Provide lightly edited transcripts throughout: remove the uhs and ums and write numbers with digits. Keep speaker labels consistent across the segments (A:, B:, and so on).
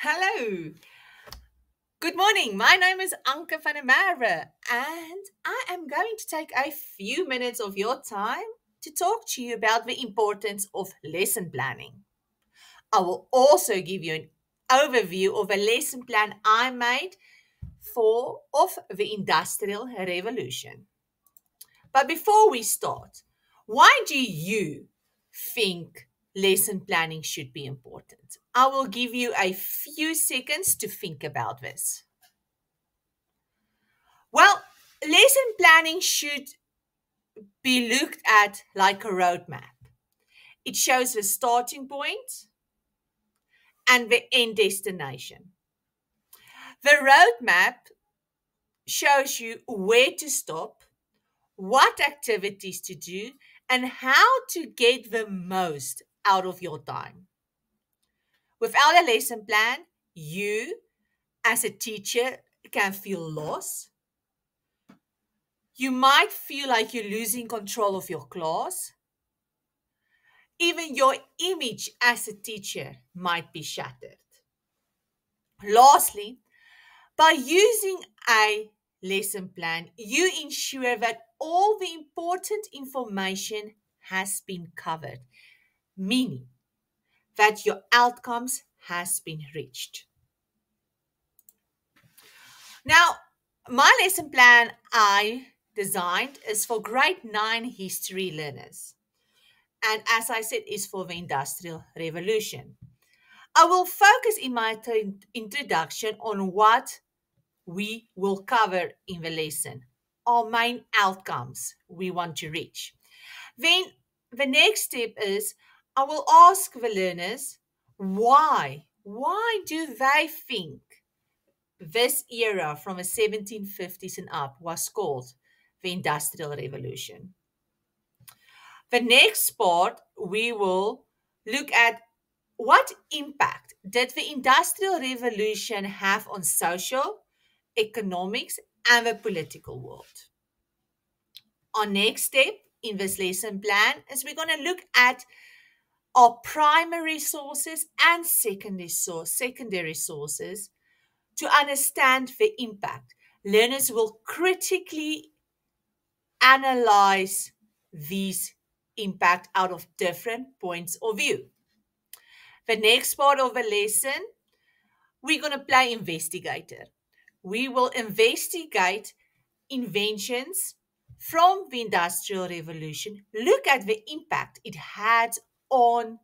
A: Hello. Good morning. My name is Anke van der Merwe, and I am going to take a few minutes of your time to talk to you about the importance of lesson planning. I will also give you an overview of a lesson plan I made for of the Industrial Revolution. But before we start, why do you think lesson planning should be important? I will give you a few seconds to think about this. Well, lesson planning should be looked at like a roadmap. It shows the starting point and the end destination. The roadmap shows you where to stop, what activities to do, and how to get the most out of your time. Without a lesson plan, you, as a teacher, can feel lost. You might feel like you're losing control of your class. Even your image as a teacher might be shattered. Lastly, by using a lesson plan, you ensure that all the important information has been covered, meaning that your outcomes has been reached. Now, my lesson plan I designed is for grade 9 history learners. And as I said, is for the Industrial Revolution. I will focus in my introduction on what we will cover in the lesson, our main outcomes we want to reach. Then the next step is I will ask the learners why. Why do they think this era from the 1750s and up was called the Industrial Revolution? The next part, we will look at what impact did the Industrial Revolution have on social, economics, and the political world. Our next step in this lesson plan is we're going to look at our primary sources and secondary sources to understand the impact. Learners will critically analyze these impact out of different points of view. The next part of the lesson, we're going to play investigator. We will investigate inventions from the Industrial Revolution, look at the impact it had on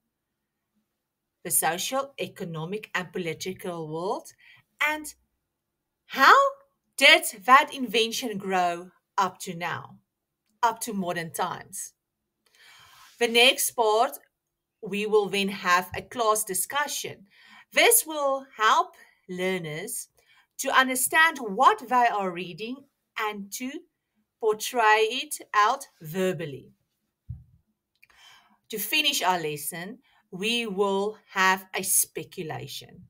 A: the social, economic, and political world, and how did that invention grow up to now, up to modern times. The next part, we will then have a class discussion. This will help learners to understand what they are reading and to portray it out verbally. To finish our lesson, we will have a speculation.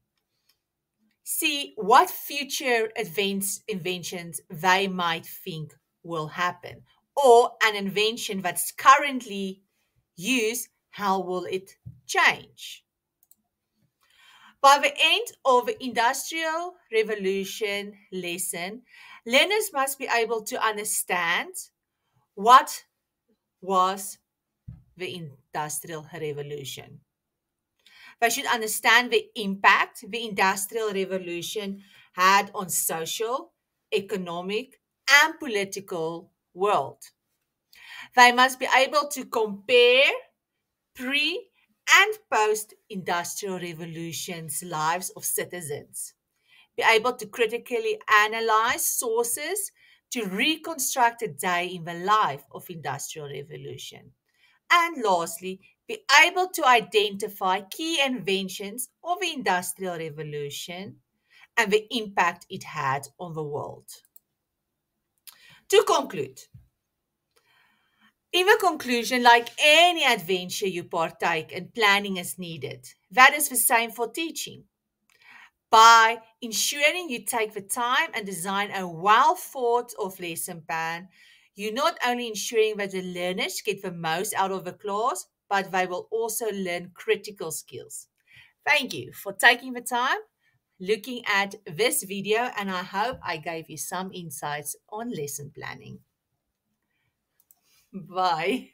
A: See what future inventions they might think will happen, or an invention that's currently used, how will it change? By the end of the Industrial Revolution lesson, learners must be able to understand what was the Industrial Revolution. They should understand the impact the Industrial Revolution had on social, economic, and political world. They must be able to compare pre and post industrial revolutions lives of citizens, be able to critically analyze sources to reconstruct a day in the life of industrial revolution, and lastly, be able to identify key inventions of the industrial revolution and the impact it had on the world. To conclude, in the conclusion, like any adventure you partake in, planning is needed. That is the same for teaching. By ensuring you take the time and design a well thought of lesson plan, you're not only ensuring that the learners get the most out of the class, but they will also learn critical skills. Thank you for taking the time. looking at this video, and I hope I gave you some insights on lesson planning. Bye.